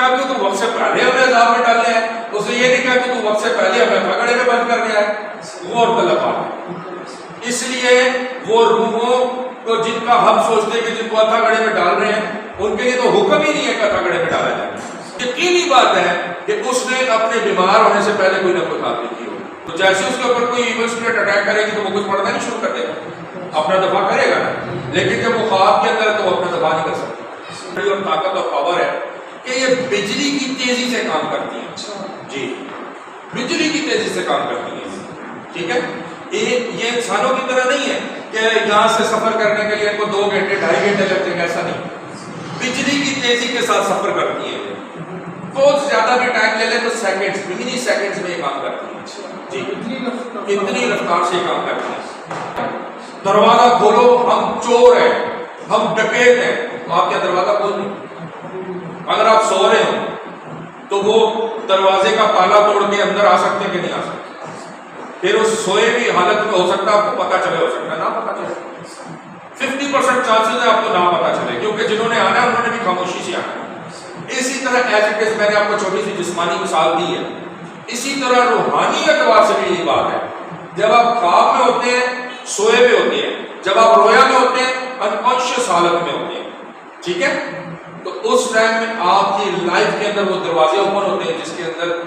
کہا کہ تو وقت سے پہلے ہمیں عذاب میں ڈالنے ہیں، اس نے یہ نہیں کہا کہ تو وقت سے پہلے ہمیں پکڑے میں بند کرنے ہے. غور طلب ہے. اس لیے وہ روحوں کو جن کا ہم سوچتے ہیں کہ جن کو اتھا گڑھے میں ڈال رہے ہیں، ان کے لیے تو حکم ہی نہیں ہے کہ اتھا گڑھے میں ڈالا جائے. یقینی بات ہے کہ اس نے اپنے بیمار ہونے سے پہلے کوئی نہ کوئی بات نہیں کی ہو. تو جیسے اس کے اوپر کوئی ایون اسپرٹ اٹیک کرے گی تو وہ کچھ پڑھنا نہیں شروع کر دے گا، اپنا دفاع کرے گا نا. لیکن جب وہ خواب کے اندر ہے تو وہ اپنا دفاع نہیں کر سکتا. بڑی اور طاقت اور پاور ہے کہ یہ بجلی کی تیزی سے کام کرتی ہے. جی، بجلی کی تیزی سے کام کرتی ہے. ٹھیک ہے، یہ انسانوں کی طرح نہیں ہے کہ یہاں سے سفر کرنے کے لیے ان کو 2 گھنٹے 2.5 گھنٹے لگتے ہیں، ایسا نہیں. بجلی کی تیزی کے ساتھ سفر کرتی ہے. بہت زیادہ بھی ٹائم لے لیں تو سیکنڈز، منی سیکنڈز میں یہ کام کرتی ہے. جی، اتنی رفتار سے یہ کام کرتی ہے. دروازہ کھولو، ہم چور ہیں، ہم ڈکیت ہیں، تو آپ کیا دروازہ کھول دیں؟ اگر آپ سو رہے ہو تو وہ دروازے کا تالا توڑ کے اندر آ سکتے ہیں کہ نہیں آ سکتے؟ پھر اس سوئے کی حالت میں ہو سکتا ہے آپ کو پتا چلے، ہو سکتا ہے نہ پتا چلے. 50% چانسز ہے آپ کو نہ پتا چلے، کیونکہ جنہوں نے آنا ہے انہوں نے بھی خاموشی سے آنا ہے. اسی طرح ایجوکیشن، میں نے آپ کو چھوٹی سی جسمانی مثال دی ہے، اسی طرح روحانی اعتبار سے بھی یہی بات ہے. جب آپ خواب میں ہوتے ہیں، سوئے میں ہوتے ہیں، جب آپ رویا میں ہوتے ہیں، انکانشیس حالت میں ہوتے ہیں. ٹھیک ہے، تو اس ٹائم میں آپ کی لائف کے اندر وہ دروازے اوپن ہوتے ہیں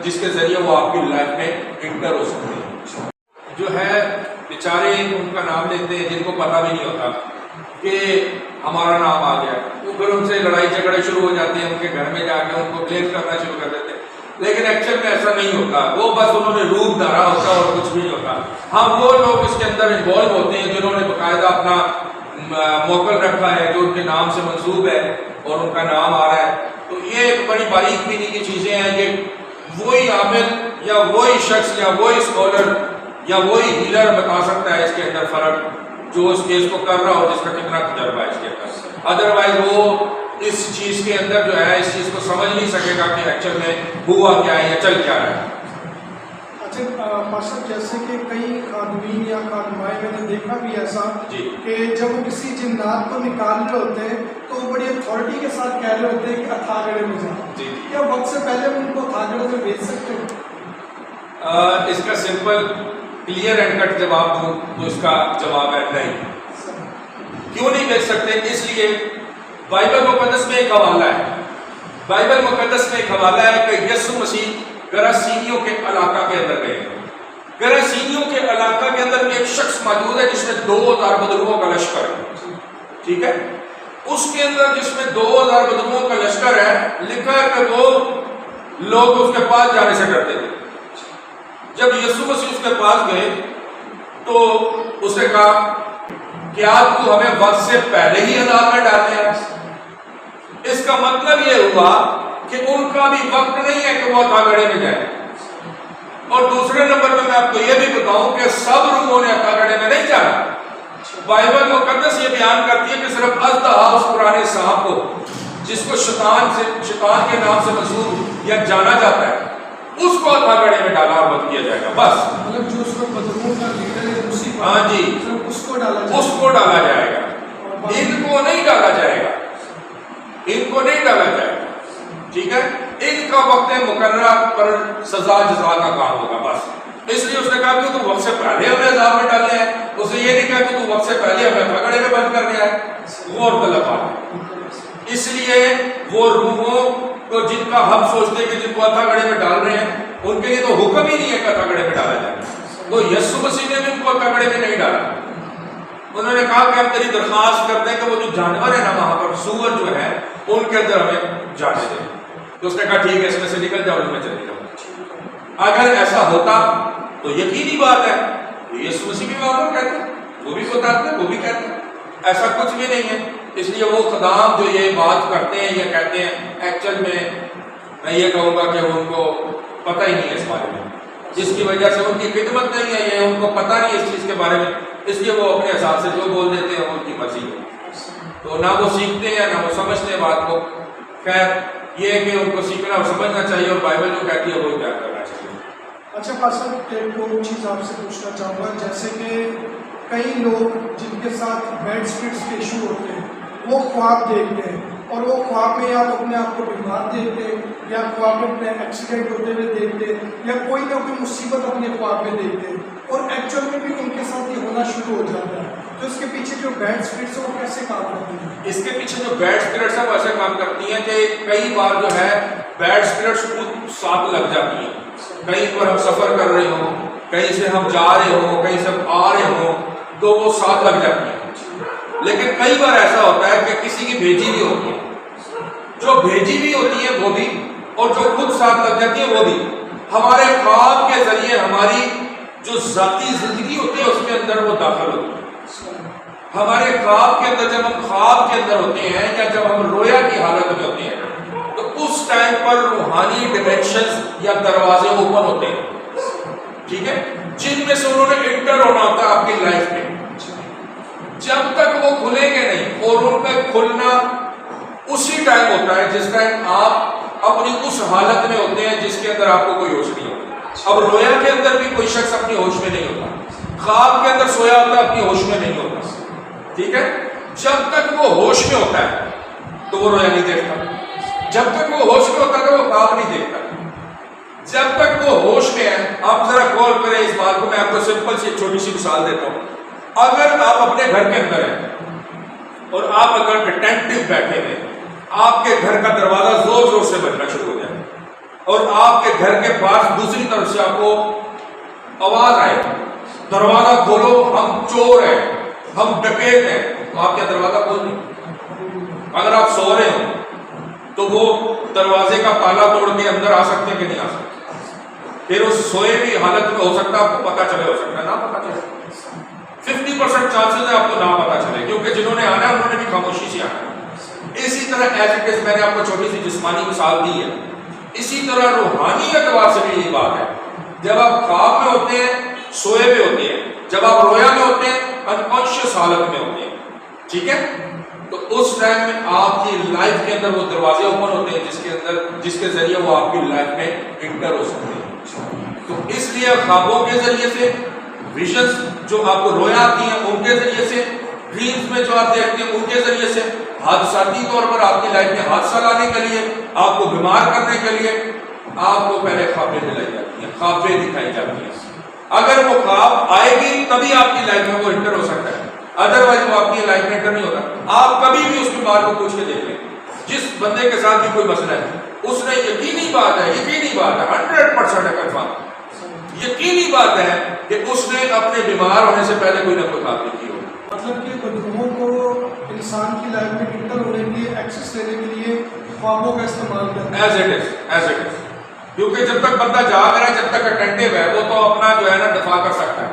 جس کے ذریعے وہ آپ کی لائف میں انٹر ہو سکتے ہیں. جو ہے بیچارے ان کا نام لیتے ہیں جن کو پتہ بھی نہیں ہوتا کہ ہمارا نام آ گیا، وہ پھر ان سے لڑائی جھگڑے شروع ہو جاتے ہیں، ان کے گھر میں جا کے ان کو بلیم کرنا شروع کر دیتے ہیں. لیکن ایکچوئل میں ایسا نہیں ہوتا، وہ بس انہوں نے روپ دھارا ہوتا اور کچھ بھی نہیں ہوتا. ہاں، وہ لوگ اس کے اندر انوالو ہوتے ہیں جنہوں نے باقاعدہ اپنا موکل رکھا ہے جو ان کے نام سے منسوب ہے اور ان کا نام آ رہا ہے. تو یہ ایک بڑی باریک بینی کی چیزیں ہیں کہ وہی عامل یا وہی شخص یا وہی اسکالر یا وہی ہیلر بتا سکتا ہے اس کے اندر فرق جو اس کیس کو کر رہا ہو، جس کا کتنا تجربہ ہے اس کے اندر. ادروائز وہ اس چیز کے اندر جو ہے اس چیز کو سمجھ نہیں سکے گا کہ ایکچوئل میں ہوا کیا ہے یا چل کیا رہا ہے. اچھا ماشاء، جیسے کہ کئی خادمین یا خادمائیں میں نے دیکھا بھی ایسا کہ جب وہ کسی جنات کو نکال رہے ہوتے ہیں تو وہ بڑی اتھارٹی کے ساتھ کہہ رہے ہوتے ہیں کہ اتھا گڑھے میں جاؤ. کیا وقت سے پہلے ان کو اتھا گڑھے میں بھیج سکتے ہو؟ اس کا سمپل کلیئر اینڈ کٹ جواب دوں تو اس کا جواب ہے نہیں. کیوں نہیں بھیج سکتے؟ اس لیے بائبل مقدس میں ایک حوالہ ہے، بائبل مقدس میں ایک حوالہ ہے کہ یسوع مسیح گراسینیوں کے علاقہ کے اندر گئے. گراسینیوں کے علاقہ کے اندر ایک شخص موجود ہے جس میں 2000 بدروؤں کا لشکر ہے. ٹھیک ہے، اس کے اندر جس میں 2000 بدروؤں کا لشکر ہے، لکھا ہے کہ وہ لوگ اس کے پاس جانے سے ڈرتے تھے. جب یسوع مسیح اس کے پاس گئے تو اس نے کہا کیا تو ہمیں وقت سے پہلے ہی عذاب میں ڈالتے ہیں؟ اس کا مطلب یہ ہوا کہ ان کا بھی وقت نہیں ہے کہ وہ اتھا گڑھے میں جائے. اور دوسرے نمبر پہ میں آپ کو یہ بھی بتاؤں کہ سب روحوں نے اتھا گڑھے میں نہیں جانا. بائبل مقدس یہ بیان کرتی ہے کہ صرف اژدہا اس پرانے سانپ کو جس کو شیطان کے نام سے منسوب یا جانا جاتا ہے، اس کو اتھا گڑھے میں ڈالا اور بند کیا جائے گا. بس مطلب جو اس میں بدروؤں کا لیڈر ہے اسی کو، ہاں جی، اس کو ڈالا جائے گا. اس کو ڈالا جائے گا، ان کو نہیں ڈالا جائے گا، ان کو نہیں ڈالا جائے گا. ٹھیک ہے، ان کا وقت مقررہ پر سزا جزا کا کام ہوگا. بس اس لیے اس نے کہا کہ تو وقت سے پہلے ہمیں عذاب میں ڈالنے ہیں، اس نے یہ نہیں کہا کہ تو وقت سے پہلے ہمیں اتھا گڑھے میں بند کرنے ہے. غور طلب ہے. اس لیے وہ روحوں کو جن کا ہم سوچتے ہیں کہ جن کو اتھا گڑھے میں ڈال رہے ہیں، ان کے لیے تو حکم ہی نہیں ہے کہ اتھا گڑھے میں ڈالا جائے. تو یسوع مسیح نے بھی ان کو اتھا گڑھے میں نہیں ڈالا. انہوں نے کہا کہ ہم تیری درخواست کرتے ہیں کہ وہ جو جانور ہے نا وہاں پر سور جو ہے ان کے اندر ہمیں جانے دیں. تو اس نے کہا ٹھیک ہے، اس میں سے نکل جاؤ، اس میں چلے جاؤ. اگر ایسا ہوتا تو یقینی بات ہے یسوع مسیح بھی وہاں کہتے ہیں، وہ بھی بتاتے ہیں، وہ بھی کہتے ہیں. ایسا کچھ بھی نہیں ہے. اس لیے وہ خدام جو یہ بات کرتے ہیں یا کہتے ہیں، ایکچوئل میں یہ کہوں گا کہ ان کو پتہ ہی نہیں ہے اس بارے میں، جس کی وجہ سے ان کی خدمت نہیں ہے یا ان کو پتہ نہیں ہے اس چیز کے بارے میں، اس لیے وہ اپنے حساب سے جو بول دیتے ہیں وہ ان کی مرضی ہے. تو نہ وہ سیکھتے ہیں نہ وہ سمجھتے ہیں بات کو. خیر یہ ہے کہ ان کو سیکھنا اور سمجھنا چاہیے اور بائبل جو کہتی ہے وہ بیان کرنا چاہیے. اچھا فاصل، ایک اور چیز آپ سے پوچھنا چاہوں گا، جیسے کہ کئی لوگ جن کے ساتھ بیڈ اسپرٹس کے ایشو ہوتے ہیں وہ خواب دیکھتے ہیں اور وہ خواب میں یا تو اپنے آپ کو بیمار دیکھتے ہیں یا خواب میں اپنے ایکسیڈنٹ ہوتے ہوئے دیکھتے یا کوئی نہ کوئی مصیبت اپنے خواب میں دیکھتے اور ایکچوئل میں بھی ان کے ساتھ یہ ہونا شروع ہو جاتا ہے، تو اس کے پیچھے جو بیڈ اسپرٹس ہیں وہ کیسے کام کرتی ہیں؟ اس کے پیچھے جو بیڈ اسپرٹس ہیں وہ ایسے کام کرتی ہیں کہ کئی بار جو ہے بیڈ اسپرٹس خود ساتھ لگ جاتی ہیں. کہیں پر ہم سفر کر رہے ہوں، کہیں سے ہم جا رہے ہوں، کہیں سے ہم آ رہے ہوں، تو وہ ساتھ لگ جاتی ہیں. لیکن کئی بار ایسا ہوتا ہے کہ کسی کی بھیجی بھی ہوتی ہے، جو بھیجی بھی ہوتی ہے وہ بھی، اور جو خود ساتھ لگ جاتی ہے وہ بھی. ہمارے خواب کے ذریعے ہماری جو ذاتی زندگی ہوتی ہے اس کے اندر وہ داخل ہوتی ہے. ہمارے خواب کے اندر، جب ہم خواب کے اندر ہوتے ہیں یا جب ہم رویا کی حالت میں ہوتے ہیں، تو اس ٹائم پر روحانی ڈائمینشنز یا دروازے اوپن ہوتے ہیں، ٹھیک ہے، جن میں سے انہوں نے انٹر ہونا ہوتا ہے آپ کی لائف میں. جب تک وہ کھلیں گے نہیں، اور ان کا کھلنا اسی ٹائم ہوتا ہے جس ٹائم آپ اپنی اس حالت میں ہوتے ہیں جس کے اندر آپ کو کوئی ہوش نہیں ہوتا. اب رویا کے اندر بھی کوئی شخص اپنی ہوش میں نہیں ہوتا، خواب کے اندر سویا ہوتا ہے اپنی ہوش میں نہیں ہوتا، ٹھیک ہے. جب تک وہ ہوش میں ہوتا ہے تو وہ رویا نہیں دیکھتا، جب تک وہ ہوش میں ہوتا ہے تو وہ خواب نہیں دیکھتا. جب تک وہ ہوش میں ہے، آپ ذرا غور کریں اس بات کو. میں آپ کو سمپل سی چھوٹی سی مثال دیتا ہوں. اگر آپ اپنے گھر کے اندر ہیں اور آپ اگر اٹینٹو بیٹھے ہیں، آپ کے گھر کا دروازہ زور زور سے بجنا شروع ہو جائے اور آپ کے گھر کے پاس دوسری طرف سے آپ کو آواز آئے، دروازہ کھولو، ہم چور ہیں، ہم ڈکیت ہیں، تو آپ کیا دروازہ کھول دیں؟ اگر آپ سو رہے ہو تو وہ دروازے کا تالا توڑ کے اندر آ سکتے ہیں کہ نہیں آ سکتے؟ پھر اس سوئے کی حالت میں ہو سکتا ہے آپ کو پتا چلے، ہو سکتا ہے نہ پتا چلے. 50% چانسز ہے آپ کو نہ پتا چلے، کیونکہ جنہوں نے آنا ہے انہوں نے بھی خاموشی سے آنا ہے. اسی طرح ایز اٹ از، میں نے آپ کو چھوٹی سی جسمانی مثال دی ہے، اسی طرح روحانی اعتبار سے بھی یہی بات ہے. جب آپ خواب میں ہوتے ہیں، سوئے میں ہوتے ہیں، جب آپ رویا میں ہوتے ہیں، انکانشیس حالت میں ہوتے ہیں، ٹھیک ہے، تو اس ٹائم میں آپ کی لائف کے اندر وہ دروازے اوپن ہوتے ہیں جس کے ذریعے وہ آپ کی لائف میں انٹر ہو سکتے ہیں. تو اس لیے خوابوں کے ذریعے سے، ویژنز جو آپ کو رویا آتی ہیں ان کے ذریعے سے، ڈریمز میں جو آپ دیکھتے ہیں ان کے ذریعے سے، حادثاتی طور پر آپ کی لائف میں حادثہ لانے کے لیے، آپ کو بیمار کرنے کے لیے آپ کو پہلے خوابیں دلائی جاتی ہیں، خوابیں دکھائی جاتی ہیں. اگر وہ خواب آئے گی تبھی آپ کی لائف میں وہ انٹر ہو سکتا ہے، ادروائز وہ آپ کی لائف میں انٹر نہیں ہوتا. آپ کبھی بھی اس بیمار کو پوچھ کے دیکھ لیں، جس بندے کے ساتھ بھی کوئی مسئلہ ہے، اس نے یقینی بات ہے 100% کنفرم، یقینی بات ہے کہ اس نے اپنے بیمار ہونے سے پہلے کوئی نہ کوئی خواب دیکھی ہو. مطلب کہ بدروحوں کو انسان کی لائف میں انٹر ہونے کے لیے، ایکسس لینے کے لیے خوابوں کا استعمال کرنا ہے. ایز اٹ از، کیونکہ جب تک بندہ جاگ رہا ہے، جب تک اٹینٹو ہے، وہ تو اپنا جو ہے نا دفاع کر سکتا ہے.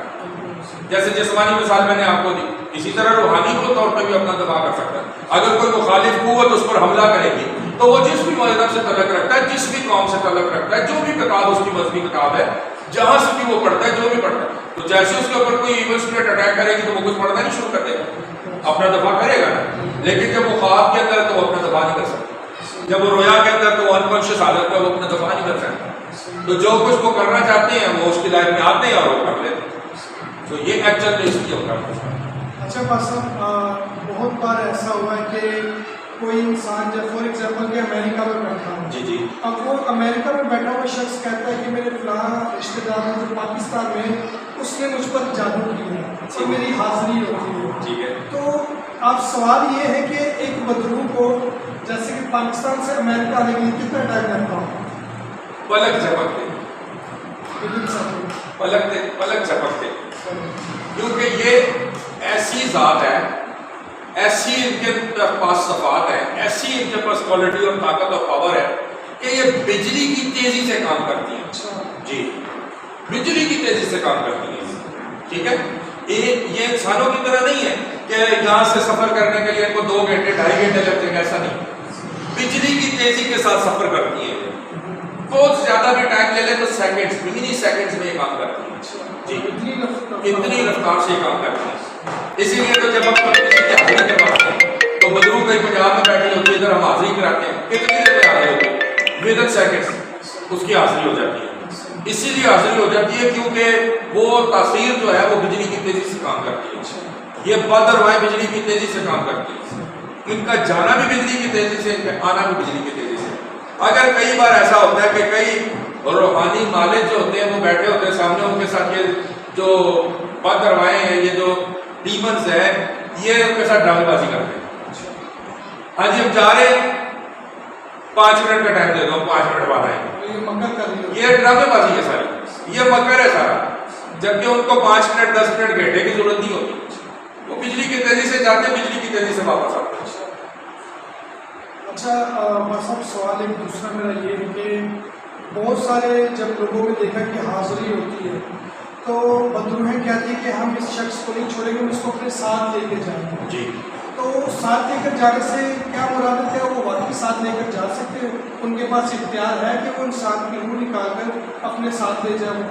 جیسے جسمانی مثال میں نے آپ کو دی، اسی طرح روحانی طور پہ بھی اپنا دفاع کر سکتا ہے. اگر کوئی مخالف قوت اس پر حملہ کرے گی تو وہ جس بھی مذہب سے تعلق رکھتا ہے، جس بھی قوم سے تعلق رکھتا ہے، جو بھی کتاب اس کی مذہبی کتاب ہے، جہاں سے بھی وہ پڑھتا ہے، جو بھی پڑھتا ہے، تو جیسے اس کے اوپر کوئی ایون اسپرٹ اٹیک کرے گی تو وہ کچھ پڑھنا نہیں شروع کر دے گا، اپنا دفاع کرے گا نا. لیکن جب وہ خواب کے اندر ہے تو وہ اپنا دفاع نہیں کر سکتا، جب وہ رویا کے اندر تو وہ انکانشیس حالت میں وہ اپنا دفاع نہیں کر سکتا. تو جو کچھ وہ کرنا چاہتے ہیں وہ اس کی لائف میں آتے ہیں اور وہ کر لیتے ہیں. تو یہ ایکچوئل میں اس لیے ہوتا ہے. اچھا پاسٹر، بہت بار ایسا ہوا ہے کہ کوئی انسان جب فار ایگزامپل کہ امریکہ میں بیٹھا ہوں، جی اب وہ امریکہ میں بیٹھا ہوا شخص کہتا ہے کہ میرے فلاں رشتے دار جو پاکستان میں، اس نے مجھ پر جادو کیا ہے اور میری حاضری ہوتی ہے. ٹھیک ہے. تو اب سوال یہ ہے کہ ایک بدروح کو جیسے کہ پاکستان سے امریکہ آنے کے لیے کتنا ٹائم لگتا ہوں؟ پلک جھپکتے، پلک جھپکتے، کیونکہ یہ ایسی ذات ہے، ایسی ان کے پاس صفات ہے، ایسی ان کے پاس کوالٹی اور طاقت اور پاور ہے کہ یہ بجلی کی تیزی سے کام کرتی ہیں. جی، بجلی کی تیزی سے کام کرتی ہیں. ٹھیک ہے. یہ انسانوں کی طرح نہیں ہے کہ یہاں سے سفر کرنے کے لیے ان کو 2 گھنٹے 2.5 گھنٹے لگتے ہیں، ایسا نہیں. بجلی کی تیزی کے ساتھ سفر کرتی ہیں. بہت زیادہ بھی ٹائم لے لیں تو سیکنڈز، منی سیکنڈز میں یہ کام کرتی ہیں. جی، اتنی رفتار سے یہ کام کرتی ہیں. اسی لیے تو جب ہم کسی کی حاضری کرواتے ہیں تو بدروح کہیں پنجاب میں بیٹھی ہوتی ہے، ادھر ہم حاضری کراتے ہیں، کتنی دیر میں حاضری ہوتی ہے؟ ودن سیکنڈز اس کی حاضری ہو جاتی ہے. اسی لیے حاضری ہو جاتی ہے کیونکہ وہ تاثیر جو ہے وہ بجلی کی تیزی سے کام کرتی ہے. یہ بد روائیں بجلی کی تیزی سے کام کرتی ہیں. ان کا جانا بھی بجلی کی تیزی سے، ان کا آنا بھی بجلی کی تیزی سے. اگر کئی بار ایسا ہوتا ہے کہ کئی روحانی مالک جو ہوتے ہیں وہ بیٹھے ہوتے ہیں سامنے، ان کے ساتھ یہ جو بد روائیں ہیں، یہ جو ڈیمنز ہیں، یہ ان کے ساتھ ڈرامے بازی کرتے ہیں. ہاں جی ہم جا رہے ہیں، 5 منٹ کا ٹائم دے دو، 5 منٹ بعد آئیں گے. یہ مکر کر رہی یہ ڈرامے بازی ہے ساری، یہ مکر ہے سارا. جبکہ ان کو 5 منٹ 10 منٹ گھنٹے کی ضرورت نہیں ہوتی. وہ بجلی کی تیزی سے جاتے ہیں، بجلی کی تیزی سے واپس آتے ہیں. اچھا صاحب، سوال ایک دوسرا میرا یہ ہے کہ بہت سارے جب لوگوں میں دیکھا کہ حاضری ہوتی ہے تو بدروہیں کہتی ہے کہ ہم اس شخص کو نہیں چھوڑیں گے، ہم اس کو اپنے ساتھ لے کے جائیں گے. جی تو ساتھ لے کر جانے سے کیا مراد ہے؟ وہ واقعی ساتھ لے کر جا سکتے ہیں؟ ان کے پاس اختیار ہے کہ وہ انسان کی روح نکال کر اپنے ساتھ لے جائیں؟